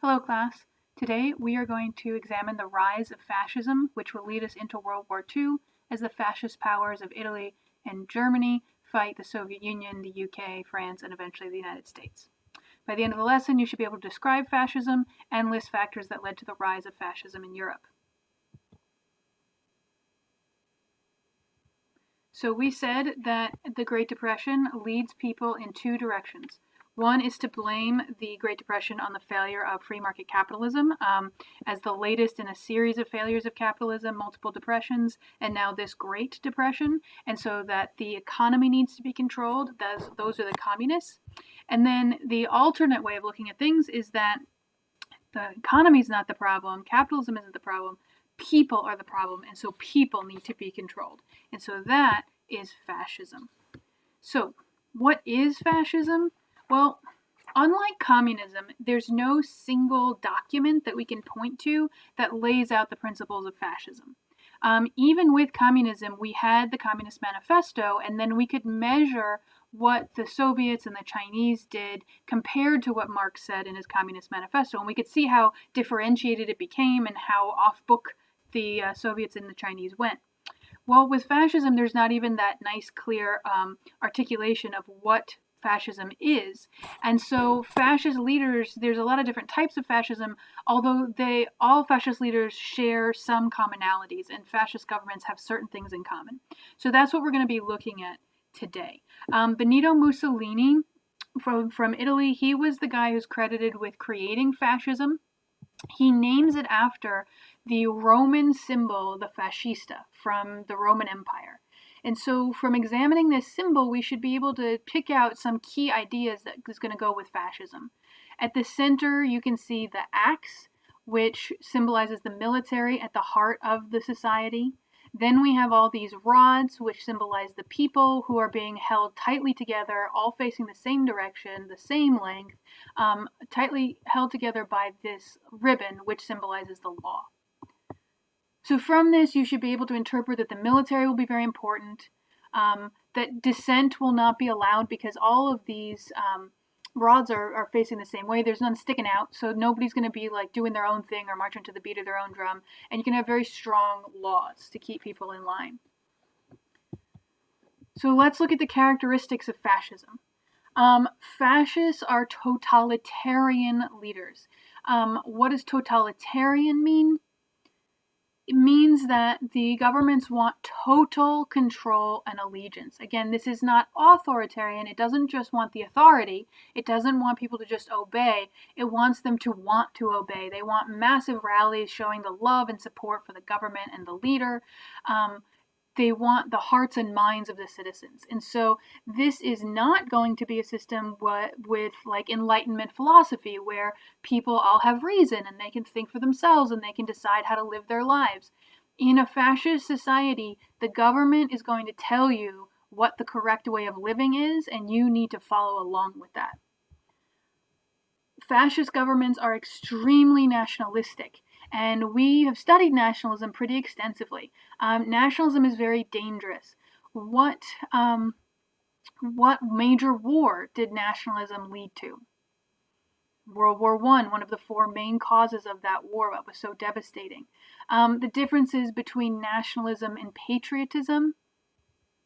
Hello class. Today we are going to examine the rise of fascism, which will lead us into World War II as the fascist powers of Italy and Germany fight the Soviet Union, the UK, France, and eventually the United States. By the end of the lesson, you should be able to describe fascism and list factors that led to the rise of fascism in Europe. So we said that the Great Depression leads people in two directions. One is to blame the Great Depression on the failure of free market capitalism as the latest in a series of failures of capitalism, multiple depressions, and now this Great Depression, and so that the economy needs to be controlled. Those are the communists. And then the alternate way of looking at things is that the economy is not the problem, capitalism isn't the problem, people are the problem, and so people need to be controlled. And so that is fascism. So, what is fascism? Well, unlike communism, there's no single document that we can point to that lays out the principles of fascism. Even with communism, we had the Communist Manifesto, and then we could measure what the Soviets and the Chinese did compared to what Marx said in his Communist Manifesto. And we could see how differentiated it became and how off book the Soviets and the Chinese went. Well, with fascism, there's not even that nice, clear articulation of what fascism is. And so fascist leaders, there's a lot of different types of fascism, although all fascist leaders share some commonalities, and fascist governments have certain things in common. So that's what we're going to be looking at today. Benito Mussolini from Italy, he was the guy who's credited with creating fascism. He names it after the Roman symbol, the fascista, from the Roman Empire. And so from examining this symbol, we should be able to pick out some key ideas that is going to go with fascism. At the center, you can see the axe, which symbolizes the military at the heart of the society. Then we have all these rods, which symbolize the people who are being held tightly together, all facing the same direction, the same length, tightly held together by this ribbon, which symbolizes the law. So from this, you should be able to interpret that the military will be very important, that dissent will not be allowed because all of these rods are facing the same way. There's none sticking out, so nobody's going to be like doing their own thing or marching to the beat of their own drum. And you can have very strong laws to keep people in line. So let's look at the characteristics of fascism. Fascists are totalitarian leaders. What does totalitarian mean? It means that the governments want total control and allegiance. Again, this is not authoritarian. It doesn't just want the authority. It doesn't want people to just obey. It wants them to want to obey. They want massive rallies showing the love and support for the government and the leader. They want the hearts and minds of the citizens. And so this is not going to be a system with like Enlightenment philosophy where people all have reason and they can think for themselves and they can decide how to live their lives. In a fascist society, the government is going to tell you what the correct way of living is, and you need to follow along with that. Fascist governments are extremely nationalistic. And we have studied nationalism pretty extensively. Nationalism is very dangerous. What major war did nationalism lead to? World War I, one of the four main causes of that war that was so devastating. The differences between nationalism and patriotism.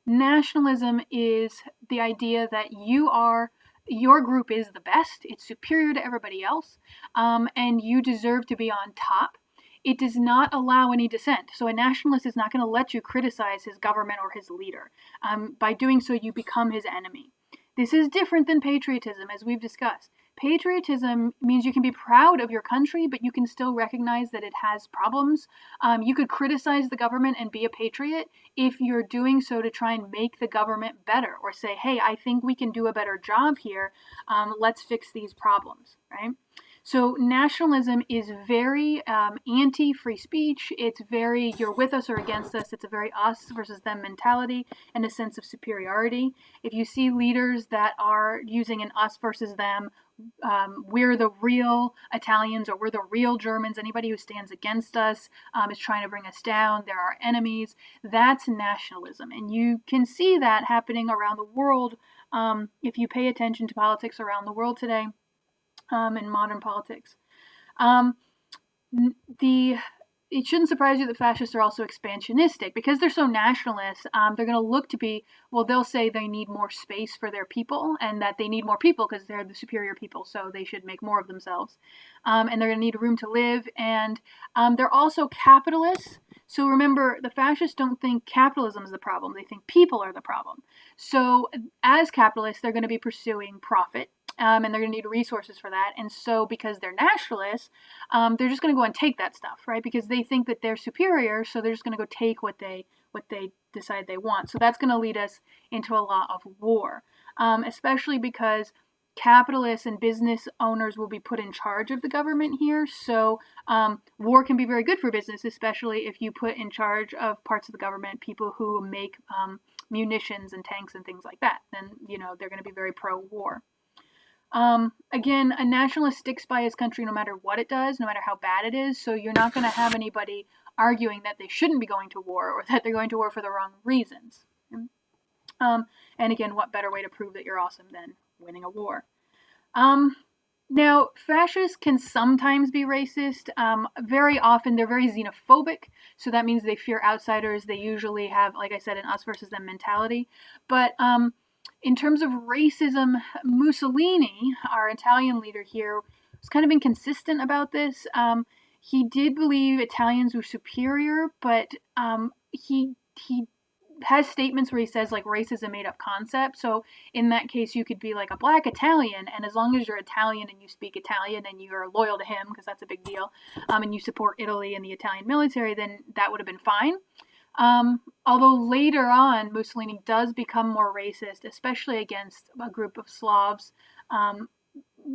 Nationalism is the idea that your group is the best, it's superior to everybody else, and you deserve to be on top. It does not allow any dissent. So a nationalist is not going to let you criticize his government or his leader. By doing so, you become his enemy. This is different than patriotism, as we've discussed. Patriotism means you can be proud of your country, but you can still recognize that it has problems. You could criticize the government and be a patriot if you're doing so to try and make the government better, or say, hey, I think we can do a better job here. Let's fix these problems, right? So nationalism is very anti-free speech. It's very, you're with us or against us. It's a very us versus them mentality and a sense of superiority. If you see leaders that are using an us versus them, we're the real Italians or we're the real Germans, anybody who stands against us is trying to bring us down, they're our enemies, that's nationalism. And you can see that happening around the world if you pay attention to politics around the world today. In modern politics. Um, the it shouldn't surprise you that fascists are also expansionistic because they're so nationalist. They're going to look to be, well, they'll say they need more space for their people and that they need more people because they're the superior people, so they should make more of themselves. And they're going to need room to live. And they're also capitalists. So remember, the fascists don't think capitalism is the problem. They think people are the problem. So as capitalists, they're going to be pursuing profit. And they're going to need resources for that. And so, because they're nationalists, they're just going to go and take that stuff, right? Because they think that they're superior, so they're just going to go take what they decide they want. So that's going to lead us into a lot of war, especially because capitalists and business owners will be put in charge of the government here. So war can be very good for business, especially if you put in charge of parts of the government people who make munitions and tanks and things like that. Then they're going to be very pro-war. Again, a nationalist sticks by his country no matter what it does, no matter how bad it is. So you're not going to have anybody arguing that they shouldn't be going to war or that they're going to war for the wrong reasons. And again, what better way to prove that you're awesome than winning a war? Now, fascists can sometimes be racist. Very often, they're very xenophobic. So that means they fear outsiders. They usually have, like I said, an us versus them mentality. But in terms of racism, Mussolini, our Italian leader here, was kind of inconsistent about this. He did believe Italians were superior, but he has statements where he says like race is a made-up concept. So in that case, you could be like a black Italian, and as long as you're Italian and you speak Italian and you're loyal to him, because that's a big deal, and you support Italy and the Italian military, then that would have been fine. Although later on, Mussolini does become more racist, especially against a group of Slavs,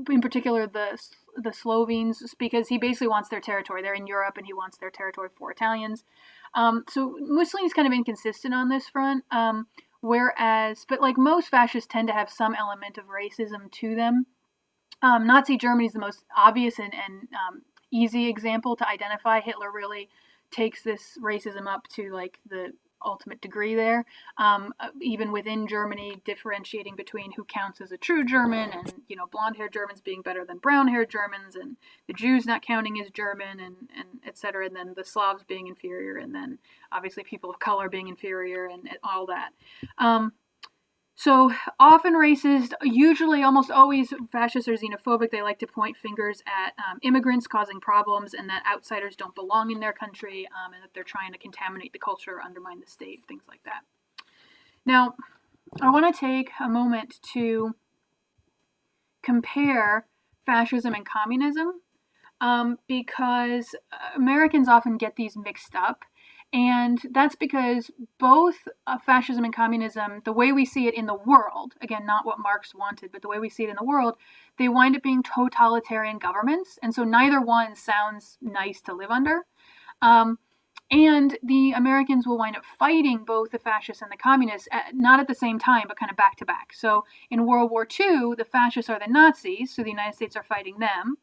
in particular the Slovenes, because he basically wants their territory. They're in Europe, and he wants their territory for Italians. So Mussolini's kind of inconsistent on this front. But like most fascists tend to have some element of racism to them. Nazi Germany is the most obvious and easy example to identify. Hitler really takes this racism up to like the ultimate degree there. Even within Germany, differentiating between who counts as a true German, and blonde-haired Germans being better than brown-haired Germans, and the Jews not counting as German, and etc. And then the Slavs being inferior, and then obviously people of color being inferior, and all that. So often racist, usually almost always fascists or xenophobic. They like to point fingers at immigrants causing problems, and that outsiders don't belong in their country, and that they're trying to contaminate the culture, undermine the state, things like that. Now, I want to take a moment to compare fascism and communism, because Americans often get these mixed up. And that's because both fascism and communism, the way we see it in the world, again, not what Marx wanted, but the way we see it in the world, they wind up being totalitarian governments. And so neither one sounds nice to live under. And the Americans will wind up fighting both the fascists and the communists, not at the same time, but kind of back to back. So in World War II, the fascists are the Nazis, so the United States are fighting them.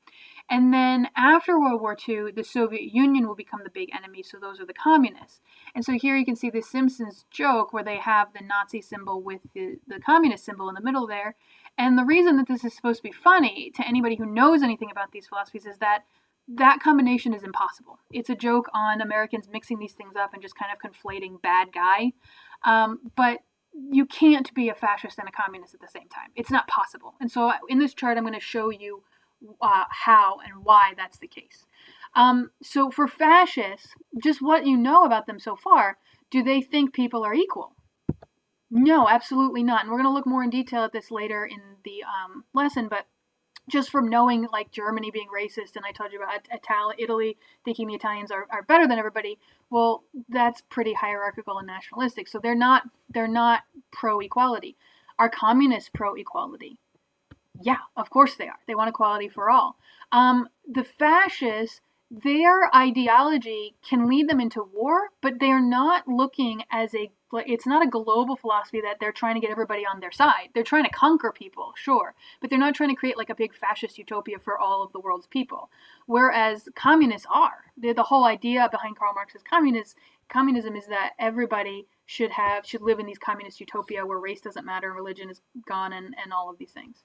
And then after World War II, the Soviet Union will become the big enemy, so those are the communists. And so here you can see the Simpsons joke where they have the Nazi symbol with the communist symbol in the middle there. And the reason that this is supposed to be funny to anybody who knows anything about these philosophies is that combination is impossible. It's a joke on Americans mixing these things up and just kind of conflating bad guy. But you can't be a fascist and a communist at the same time. It's not possible. And so in this chart, I'm going to show you how and why that's the case. So for fascists, just what you know about them so far, do they think people are equal? No, absolutely not. And we're going to look more in detail at this later in the lesson, but just from knowing like Germany being racist, and I told you about Italy thinking the Italians are better than everybody, well, that's pretty hierarchical and nationalistic. So they're not pro-equality. Are communists pro-equality? Yeah, of course they are. They want equality for all. The fascists, their ideology can lead them into war, but they're not looking it's not a global philosophy that they're trying to get everybody on their side. They're trying to conquer people, sure, but they're not trying to create like a big fascist utopia for all of the world's people. Whereas communists are. The whole idea behind Karl Marx's communism is that everybody should live in these communist utopia where race doesn't matter, religion is gone, and all of these things.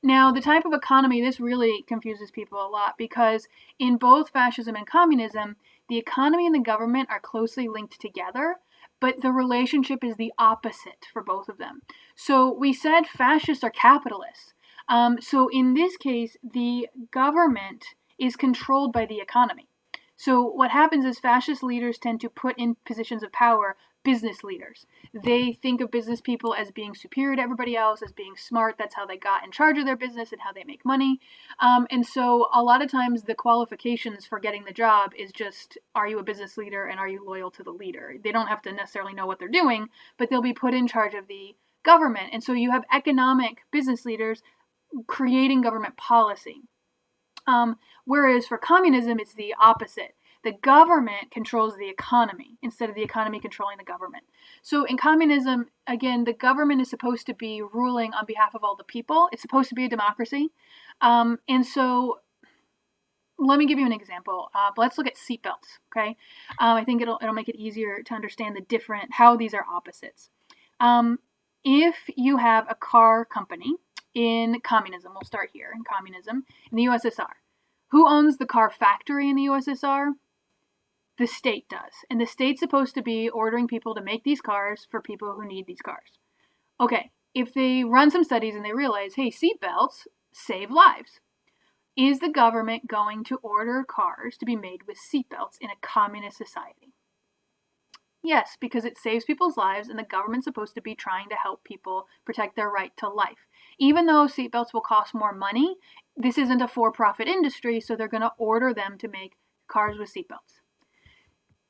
Now, the type of economy, this really confuses people a lot because in both fascism and communism, the economy and the government are closely linked together, but the relationship is the opposite for both of them. So we said fascists are capitalists. So in this case, the government is controlled by the economy. So what happens is fascist leaders tend to put in positions of power business leaders. They think of business people as being superior to everybody else, as being smart. That's how they got in charge of their business and how they make money. And so a lot of times the qualifications for getting the job is just, are you a business leader and are you loyal to the leader? They don't have to necessarily know what they're doing, but they'll be put in charge of the government. And so you have economic business leaders creating government policy. Whereas for communism, it's the opposite. The government controls the economy instead of the economy controlling the government. So in communism, again, the government is supposed to be ruling on behalf of all the people. It's supposed to be a democracy. And so let me give you an example. Let's look at seatbelts, okay? I think it'll make it easier to understand how these are opposites. If you have a car company in communism, we'll start here, in communism, in the USSR. Who owns the car factory in the USSR? The state does. And the state's supposed to be ordering people to make these cars for people who need these cars. Okay, if they run some studies and they realize, hey, seatbelts save lives, is the government going to order cars to be made with seatbelts in a communist society? Yes, because it saves people's lives and the government's supposed to be trying to help people protect their right to life. Even though seatbelts will cost more money, this isn't a for-profit industry, so they're going to order them to make cars with seatbelts.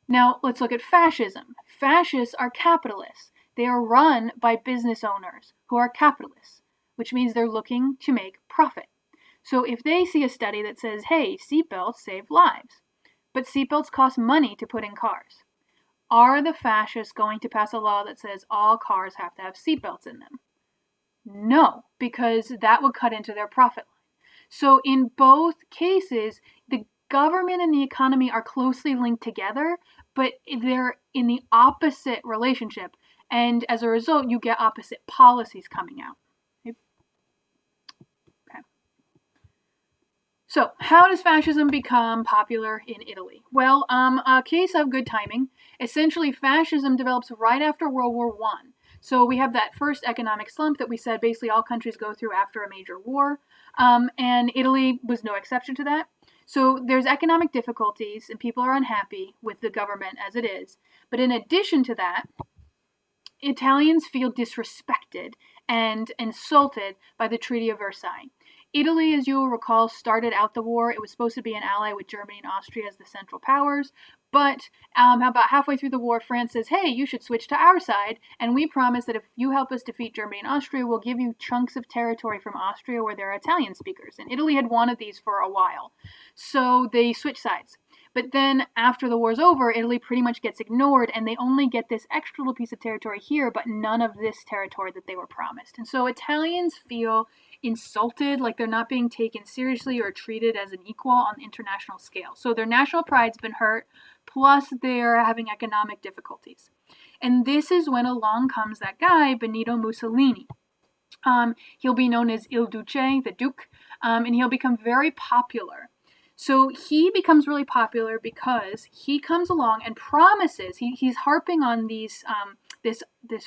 Now, let's look at fascism. Fascists are capitalists. They are run by business owners who are capitalists, which means they're looking to make profit. So if they see a study that says, hey, seatbelts save lives, but seatbelts cost money to put in cars, are the fascists going to pass a law that says all cars have to have seatbelts in them? No, because that would cut into their profit line. So in both cases, the government and the economy are closely linked together, but they're in the opposite relationship. And as a result, you get opposite policies coming out. Okay. So how does fascism become popular in Italy? Well, a case of good timing. Essentially, fascism develops right after World War I. So we have that first economic slump that we said basically all countries go through after a major war, and Italy was no exception to that. So there's economic difficulties and people are unhappy with the government as it is. But in addition to that, Italians feel disrespected and insulted by the Treaty of Versailles. Italy, as you will recall, started out the war. It was supposed to be an ally with Germany and Austria as the Central Powers. But about halfway through the war, France says, hey, you should switch to our side. And we promise that if you help us defeat Germany and Austria, we'll give you chunks of territory from Austria where there are Italian speakers. And Italy had wanted these for a while. So they switch sides. But then after the war's over, Italy pretty much gets ignored and they only get this extra little piece of territory here, but none of this territory that they were promised. And so Italians feel insulted, like they're not being taken seriously or treated as an equal on the international scale. So their national pride's been hurt, plus they're having economic difficulties. And this is when along comes that guy, Benito Mussolini. He'll be known as Il Duce, the Duke, and he'll become very popular. So he becomes really popular because he comes along and promises, he's harping on this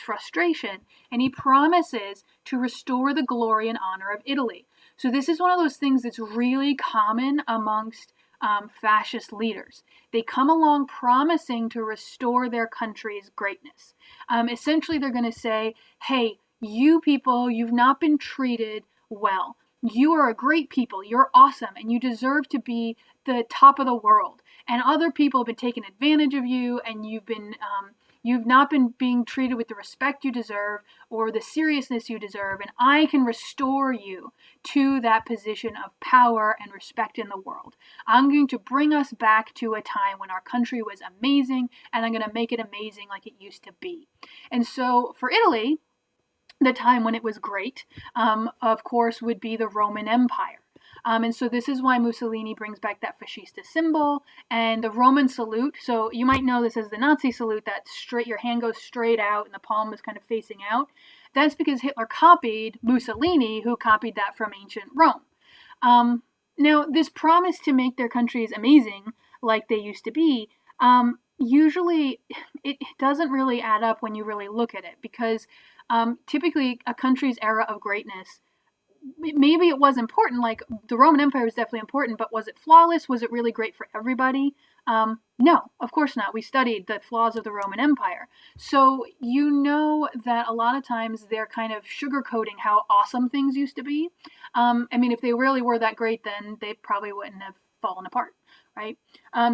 frustration, and he promises to restore the glory and honor of Italy. So this is one of those things that's really common amongst fascist leaders. They come along promising to restore their country's greatness. Essentially, they're going to say, hey, you people, you've not been treated well. You are a great people, you're awesome, and you deserve to be the top of the world. And other people have been taking advantage of you, and you've not been being treated with the respect you deserve or the seriousness you deserve, and I can restore you to that position of power and respect in the world. I'm going to bring us back to a time when our country was amazing, and I'm going to make it amazing like it used to be. And so for Italy, the time when it was great, of course, would be the Roman Empire. And so this is why Mussolini brings back that fascista symbol and the Roman salute. So you might know this as the Nazi salute, that straight, your hand goes straight out and the palm is kind of facing out. That's because Hitler copied Mussolini, who copied that from ancient Rome. Now, this promise to make their countries amazing, like they used to be, usually it doesn't really add up when you really look at it, because typically a country's era of greatness, maybe it was important, like the Roman Empire was definitely important, but was it flawless? Was it really great for everybody? No, of course not. We studied the flaws of the Roman Empire. So you know that a lot of times they're kind of sugarcoating how awesome things used to be. I mean, if they really were that great, then they probably wouldn't have fallen apart, right?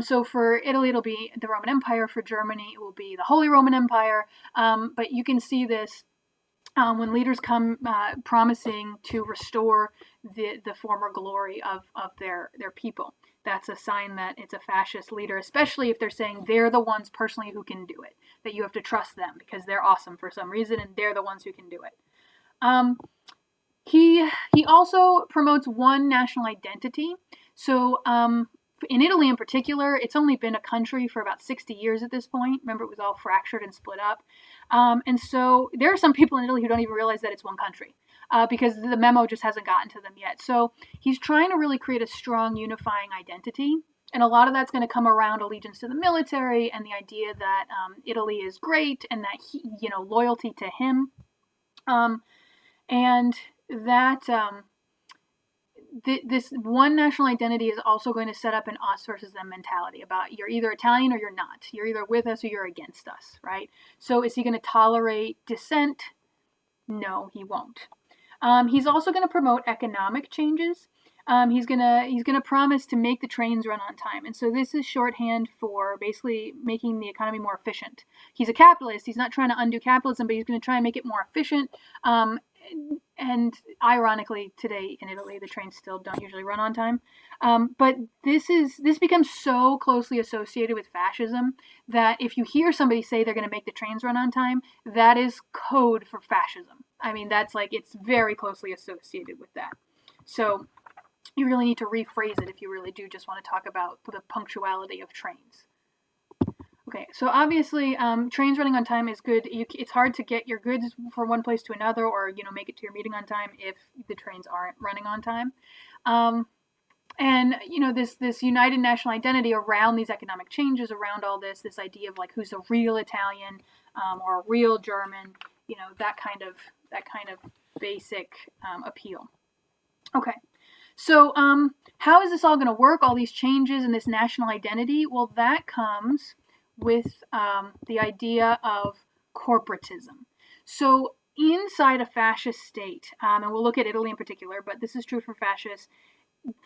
So for Italy, it'll be the Roman Empire. For Germany, it will be the Holy Roman Empire. But you can see this when leaders come promising to restore the former glory of their people. That's a sign that it's a fascist leader, especially if they're saying they're the ones personally who can do it, that you have to trust them because they're awesome for some reason and they're the ones who can do it. He also promotes one national identity. So in Italy in particular, it's only been a country for about 60 years at this point. Remember, it was all fractured and split up. And so there are some people in Italy who don't even realize that it's one country because the memo just hasn't gotten to them yet. So he's trying to really create a strong unifying identity. And a lot of that's going to come around allegiance to the military and the idea that Italy is great and that loyalty to him. And that this one national identity is also going to set up an us versus them mentality about you're either Italian or you're not. You're either with us or you're against us, right? So is he going to tolerate dissent? No, he won't. He's also going to promote economic changes. He's gonna promise to make the trains run on time, and so this is shorthand for basically making the economy more efficient. He's a capitalist. He's not trying to undo capitalism, but he's going to try and make it more efficient. And ironically, today in Italy, the trains still don't usually run on time. But this becomes so closely associated with fascism that if you hear somebody say they're going to make the trains run on time, that is code for fascism. I mean, it's very closely associated with that. So you really need to rephrase it if you really do just want to talk about the punctuality of trains. Okay, so obviously, trains running on time is good. It's hard to get your goods from one place to another, or make it to your meeting on time if the trains aren't running on time. And this united national identity around these economic changes, around all this idea of like who's a real Italian or a real German, that kind of basic appeal. Okay. So how is this all going to work, all these changes and this national identity? Well, that comes with the idea of corporatism. So inside a fascist state, and we'll look at Italy in particular, but this is true for fascists,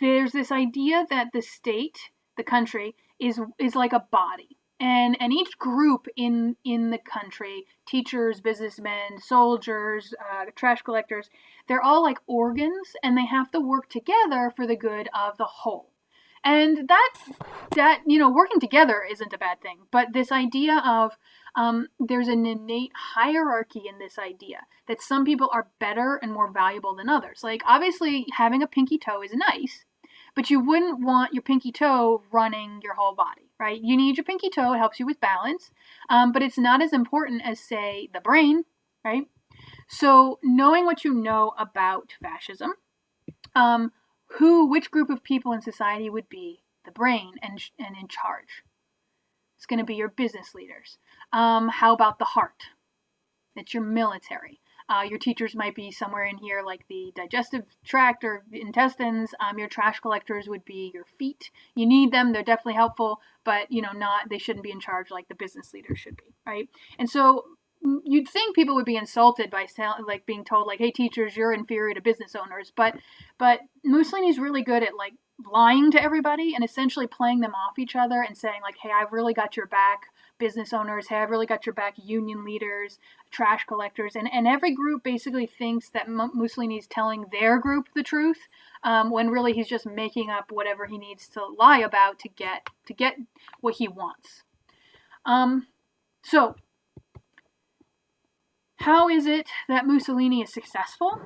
there's this idea that the state, the country, is like a body. And each group in the country, teachers, businessmen, soldiers, trash collectors, they're all like organs, and they have to work together for the good of the whole. And that working together isn't a bad thing. But this idea of there's an innate hierarchy in this idea that some people are better and more valuable than others. Like, obviously, having a pinky toe is nice, but you wouldn't want your pinky toe running your whole body, right? You need your pinky toe. It helps you with balance, but it's not as important as, say, the brain, right? So knowing what you know about fascism, which group of people in society would be the brain and in charge? It's going to be your business leaders. How about the heart? It's your military. Your teachers might be somewhere in here, like the digestive tract or the intestines. Your trash collectors would be your feet. You need them; they're definitely helpful, but they shouldn't be in charge like the business leaders should be, right? And so you'd think people would be insulted by being told like, "Hey, teachers, you're inferior to business owners," but Mussolini's really good at like lying to everybody and essentially playing them off each other and saying like, "Hey, I've really got your back, business owners. Hey, I've really got your back, union leaders, trash collectors," and every group basically thinks that Mussolini's telling their group the truth, when really he's just making up whatever he needs to lie about to get what he wants. So how is it that Mussolini is successful?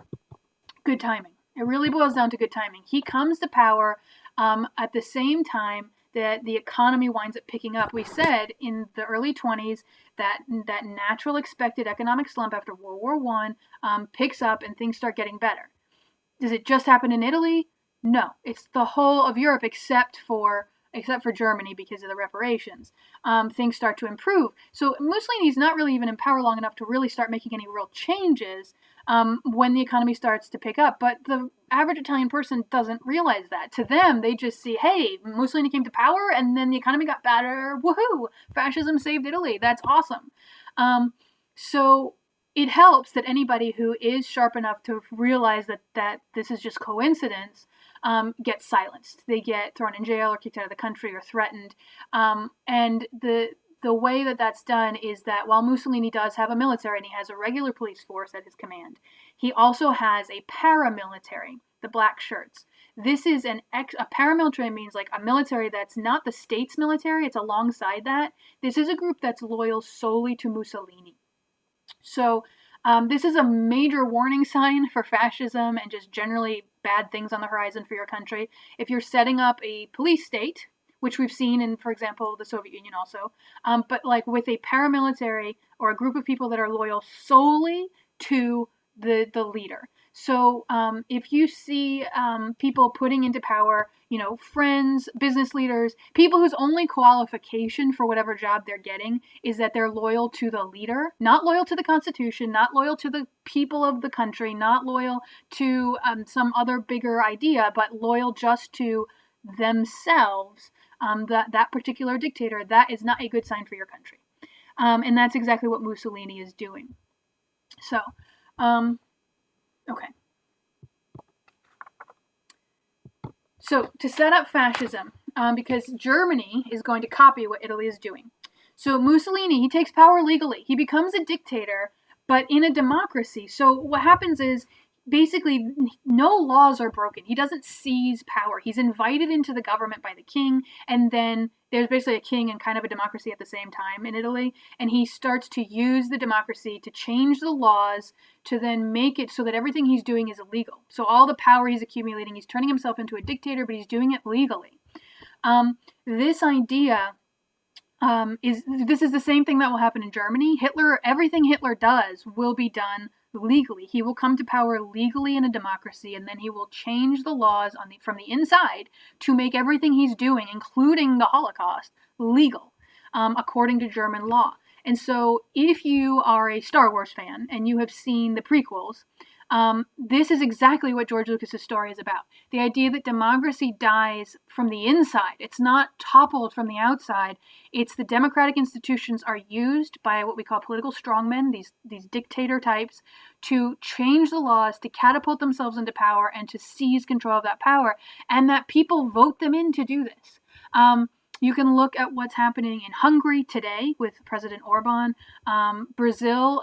Good timing. It really boils down to good timing. He comes to power at the same time that the economy winds up picking up. We said in the early 20s that natural expected economic slump after World War I picks up and things start getting better. Does it just happen in Italy? No, it's the whole of Europe except for Germany because of the reparations. Things start to improve. So Mussolini's not really even in power long enough to really start making any real changes when the economy starts to pick up. But the average Italian person doesn't realize that. To them, they just see, hey, Mussolini came to power and then the economy got better. Woohoo! Fascism saved Italy. That's awesome. So it helps that anybody who is sharp enough to realize that this is just coincidence gets silenced. They get thrown in jail or kicked out of the country or threatened. And the way that that's done is that while Mussolini does have a military and he has a regular police force at his command, he also has a paramilitary, the black shirts. This is a paramilitary means like a military that's not the state's military, it's alongside that. This is a group that's loyal solely to Mussolini. So this is a major warning sign for fascism and just generally bad things on the horizon for your country. If you're setting up a police state, which we've seen in, for example, the Soviet Union also, but like with a paramilitary or a group of people that are loyal solely to the leader. So if you see people putting into power, friends, business leaders, people whose only qualification for whatever job they're getting is that they're loyal to the leader, not loyal to the Constitution, not loyal to the people of the country, not loyal to some other bigger idea, but loyal just to themselves, that particular dictator, that is not a good sign for your country. And that's exactly what Mussolini is doing. So, okay. So to set up fascism, because Germany is going to copy what Italy is doing. So Mussolini, he takes power legally. He becomes a dictator, but in a democracy. So what happens is basically no laws are broken. He doesn't seize power. He's invited into the government by the king, and then there's basically a king and kind of a democracy at the same time in Italy, and he starts to use the democracy to change the laws to then make it so that everything he's doing is illegal. So all the power he's accumulating, he's turning himself into a dictator, but he's doing it legally. This idea is the same thing that will happen in Germany. Everything Hitler does will be done legally. He will come to power legally in a democracy, and then he will change the laws from the inside to make everything he's doing, including the Holocaust, legal, according to German law. And so if you are a Star Wars fan and you have seen the prequels, this is exactly what George Lucas's story is about. The idea that democracy dies from the inside. It's not toppled from the outside. It's the democratic institutions are used by what we call political strongmen, these dictator types, to change the laws, to catapult themselves into power, and to seize control of that power, and that people vote them in to do this. You can look at what's happening in Hungary today with President Orban, Brazil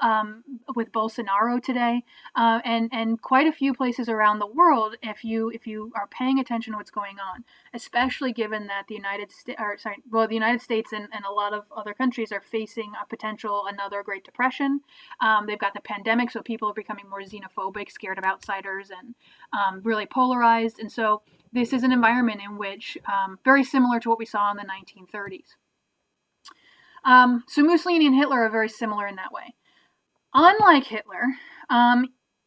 with Bolsonaro today, and quite a few places around the world. If you are paying attention to what's going on, especially given that the United States and a lot of other countries are facing a potential another Great Depression. They've got the pandemic, so people are becoming more xenophobic, scared of outsiders, and really polarized. And so this is an environment in which, very similar to what we saw in the 1930s. So Mussolini and Hitler are very similar in that way. Unlike Hitler,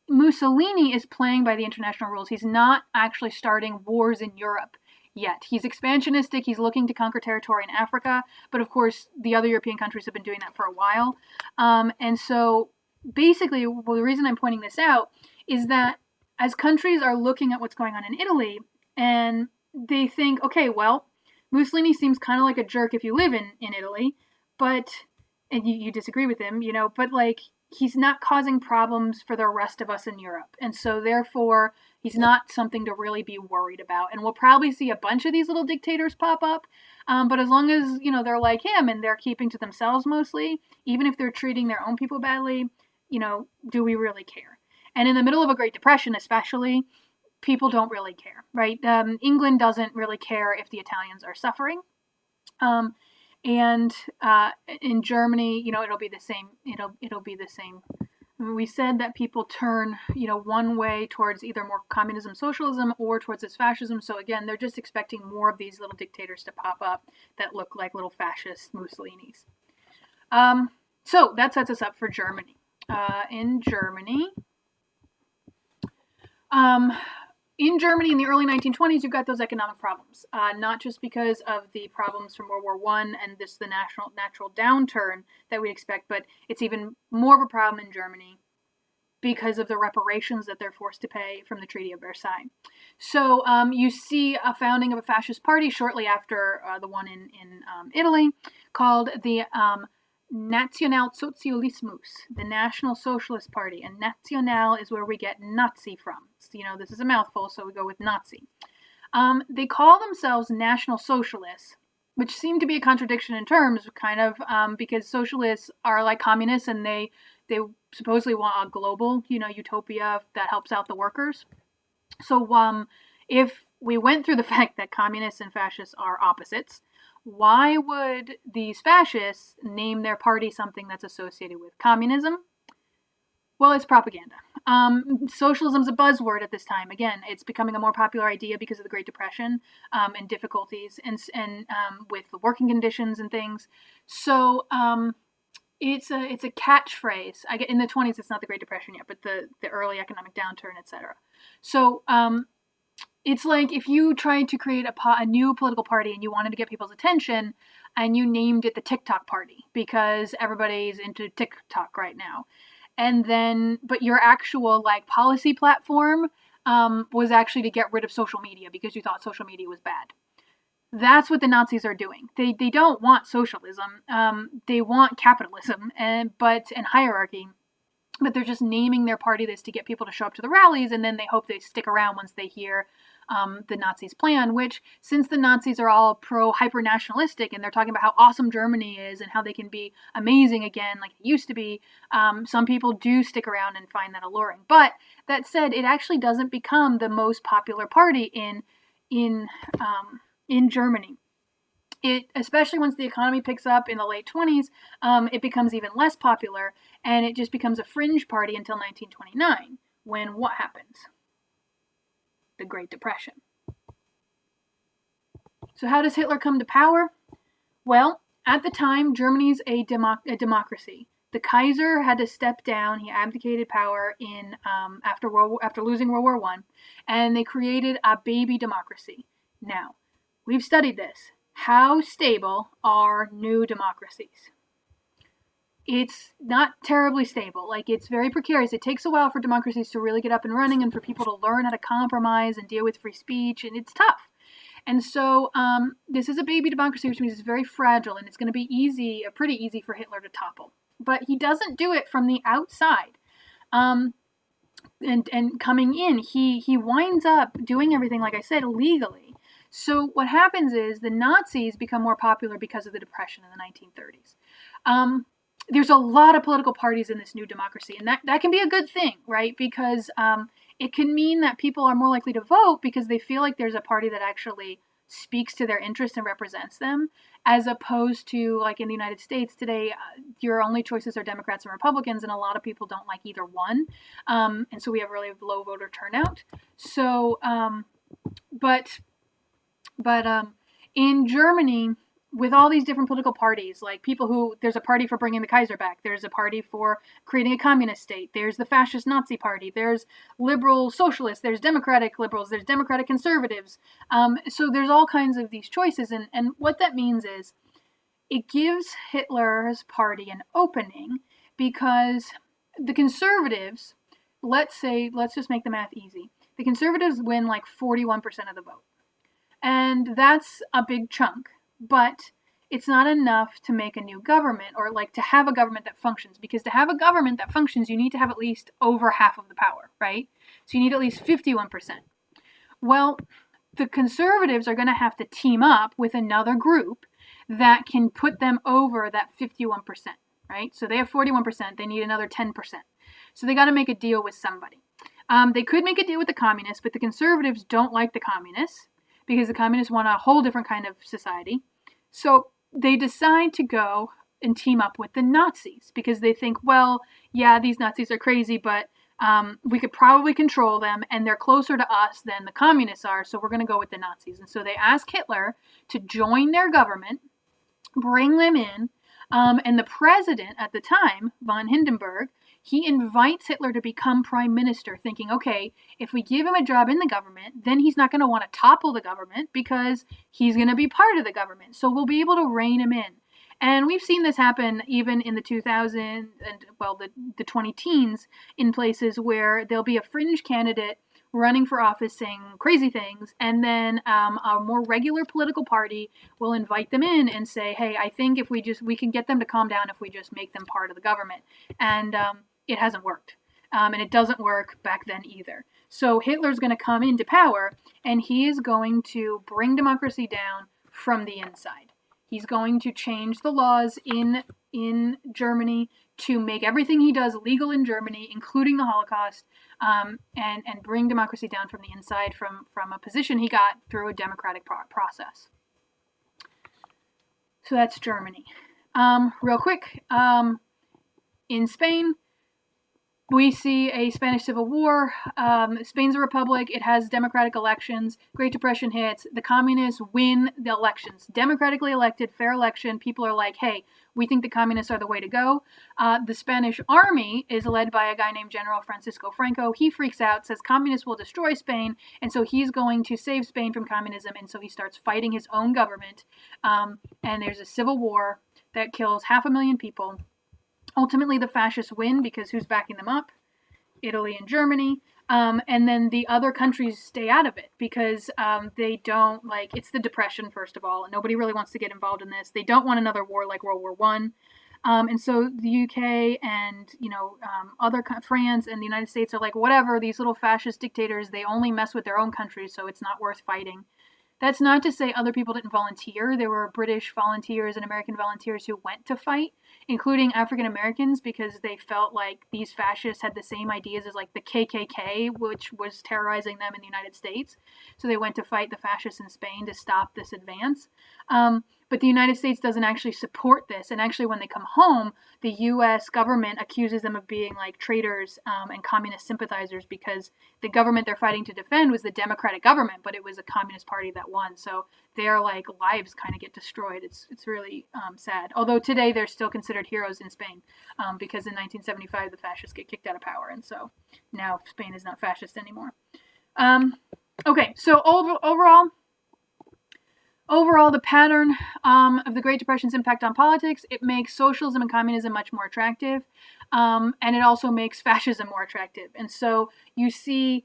Mussolini is playing by the international rules. He's not actually starting wars in Europe yet. He's expansionistic. He's looking to conquer territory in Africa. But of course, the other European countries have been doing that for a while. And so basically, the reason I'm pointing this out is that as countries are looking at what's going on in Italy, and they think, okay, well, Mussolini seems kind of like a jerk if you live in Italy, but, and you disagree with him, but like, he's not causing problems for the rest of us in Europe. And so therefore, he's not something to really be worried about. And we'll probably see a bunch of these little dictators pop up. But as long as, they're like him and they're keeping to themselves mostly, even if they're treating their own people badly, do we really care? And in the middle of a Great Depression, especially, people don't really care, right? England doesn't really care if the Italians are suffering. And in Germany, it'll be the same. It'll be the same We said that people turn, one way towards either more communism, socialism, or towards this fascism. So again, they're just expecting more of these little dictators to pop up that look like little fascist Mussolinis. So that sets us up for Germany. In Germany, in the early 1920s, you've got those economic problems, not just because of the problems from World War I and the natural downturn that we expect, but it's even more of a problem in Germany because of the reparations that they're forced to pay from the Treaty of Versailles. So you see a founding of a fascist party shortly after the one in Italy, called the Nationalsozialismus, the National Socialist Party. And National is where we get Nazi from. So, this is a mouthful, so we go with Nazi. They call themselves National Socialists, which seem to be a contradiction in terms, kind of, because socialists are like communists, and they supposedly want a global, utopia that helps out the workers. So if we went through the fact that communists and fascists are opposites, why would these fascists name their party something that's associated with communism? Well, it's propaganda. Socialism's a buzzword at this time. Again, it's becoming a more popular idea because of the Great Depression and difficulties and with the working conditions and things. So it's a catchphrase. In the 20s, it's not the Great Depression yet, but the early economic downturn, etc. So it's like if you tried to create a new political party and you wanted to get people's attention, and you named it the TikTok Party because everybody's into TikTok right now. And then, but your actual policy platform was actually to get rid of social media because you thought social media was bad. That's what the Nazis are doing. They don't want socialism. They want capitalism and hierarchy. But they're just naming their party this to get people to show up to the rallies, and then they hope they stick around once they hear the Nazis' plan, which, since the Nazis are all hyper-nationalistic, and they're talking about how awesome Germany is and how they can be amazing again like it used to be, some people do stick around and find that alluring. But that said, it actually doesn't become the most popular party in Germany. Especially once the economy picks up in the late 20s, it becomes even less popular, and it just becomes a fringe party until 1929, when what happens? The Great Depression. So how does Hitler come to power? Well, at the time, Germany's a democracy. The Kaiser had to step down. He abdicated power after losing World War I, and they created a baby democracy. Now, we've studied this. How stable are new democracies? It's not terribly stable. It's very precarious. It takes a while for democracies to really get up and running and for people to learn how to compromise and deal with free speech, and it's tough. And so this is a baby democracy, which means it's very fragile, and it's going to be pretty easy for Hitler to topple. But he doesn't do it from the outside. And coming in, he winds up doing everything, like I said, illegally. So what happens is the Nazis become more popular because of the Depression in the 1930s. There's a lot of political parties in this new democracy, and that can be a good thing, right? Because it can mean that people are more likely to vote because they feel like there's a party that actually speaks to their interests and represents them, as opposed to, like in the United States today, your only choices are Democrats and Republicans, and a lot of people don't like either one. And so we have really low voter turnout. So, but in Germany, with all these different political parties, there's a party for bringing the Kaiser back, there's a party for creating a communist state, there's the fascist Nazi party, there's liberal socialists, there's democratic liberals, there's democratic conservatives. So there's all kinds of these choices, and what that means is it gives Hitler's party an opening, because the conservatives, let's just make the math easy, the conservatives win 41% of the vote. And that's a big chunk, but it's not enough to make a new government, or to have a government that functions, because to have a government that functions, you need to have at least over half of the power, right? So you need at least 51%. Well, the conservatives are going to have to team up with another group that can put them over that 51%, right? So they have 41%, they need another 10%. So they got to make a deal with somebody. They could make a deal with the communists, but the conservatives don't like the communists, because the communists want a whole different kind of society. So they decide to go and team up with the Nazis because they think, well, yeah, these Nazis are crazy, but we could probably control them, and they're closer to us than the communists are, so we're going to go with the Nazis. And so they ask Hitler to join their government, bring them in, and the president at the time, von Hindenburg, he invites Hitler to become prime minister, thinking, okay, if we give him a job in the government, then he's not going to want to topple the government because he's going to be part of the government. So we'll be able to rein him in. And we've seen this happen even in the 2000s and, well, the 20 teens in places where there'll be a fringe candidate running for office saying crazy things, and then a more regular political party will invite them in and say, hey, I think if we can get them to calm down if we just make them part of the government. And it hasn't worked. And it doesn't work back then either. So Hitler's going to come into power, and he is going to bring democracy down from the inside. He's going to change the laws in Germany to make everything he does legal in Germany, including the Holocaust, and bring democracy down from the inside from a position he got through a democratic process. So that's Germany. Real quick, in Spain, we see a Spanish Civil War. Spain's a republic. It has democratic elections. Great Depression hits. The communists win the elections. Democratically elected, fair election. People are like, hey, we think the communists are the way to go. The Spanish army is led by a guy named General Francisco Franco. He freaks out, says communists will destroy Spain, and so he's going to save Spain from communism, and so he starts fighting his own government. And there's a civil war that kills 500,000 people. Ultimately, the fascists win because who's backing them up? Italy and Germany. And then the other countries stay out of it because they don't like, it's the Depression, first of all, and nobody really wants to get involved in this. They don't want another war like World War I. And so the UK and, France and the United States are like, whatever, these little fascist dictators, they only mess with their own countries, so it's not worth fighting. That's not to say other people didn't volunteer. There were British volunteers and American volunteers who went to fight, including African Americans, because they felt like these fascists had the same ideas as like the KKK, which was terrorizing them in the United States. So they went to fight the fascists in Spain to stop this advance. But the United States doesn't actually support this. And actually, when they come home, the U.S. government accuses them of being like traitors and communist sympathizers because the government they're fighting to defend was the Democratic government, but it was a communist party that won. So their like lives kind of get destroyed. It's really sad. Although today they're still considered heroes in Spain because in 1975 the fascists get kicked out of power, and so now Spain is not fascist anymore. Okay, so Overall, the pattern of the Great Depression's impact on politics, it makes socialism and communism much more attractive, and it also makes fascism more attractive. And so you see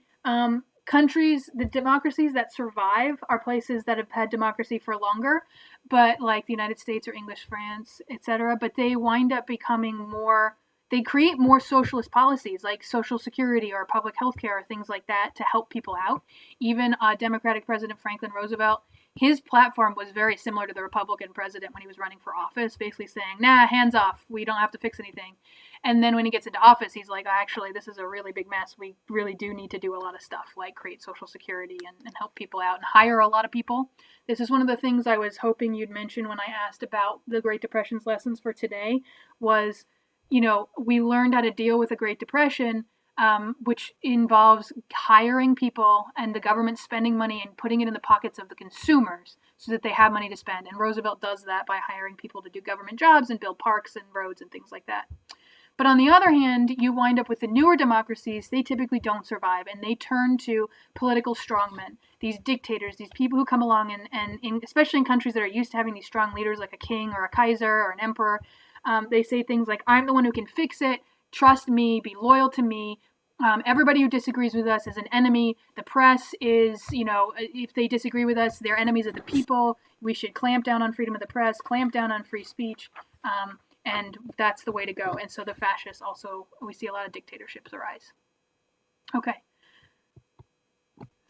countries, the democracies that survive are places that have had democracy for longer, but like the United States or English France, etc., but they wind up becoming more, they create more socialist policies like Social Security or public health care or things like that to help people out. Even Democratic President Franklin Roosevelt, his platform was very similar to the Republican president when he was running for office, basically saying, nah, hands off, we don't have to fix anything. And then when he gets into office, he's like, actually, this is a really big mess. We really do need to do a lot of stuff, like create Social Security and help people out and hire a lot of people. This is one of the things I was hoping you'd mention when I asked about the Great Depression's lessons for today was, we learned how to deal with the Great Depression, which involves hiring people and the government spending money and putting it in the pockets of the consumers so that they have money to spend. And Roosevelt does that by hiring people to do government jobs and build parks and roads and things like that. But on the other hand, you wind up with the newer democracies, they typically don't survive, and they turn to political strongmen, these dictators, these people who come along and especially in countries that are used to having these strong leaders like a king or a Kaiser or an emperor, they say things like, I'm the one who can fix it, trust me, be loyal to me. Everybody who disagrees with us is an enemy. The press is, if they disagree with us, they're enemies of the people. We should clamp down on freedom of the press, clamp down on free speech, and that's the way to go. And so the fascists also, we see a lot of dictatorships arise. Okay.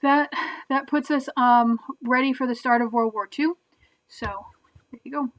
That puts us ready for the start of World War II. So there you go.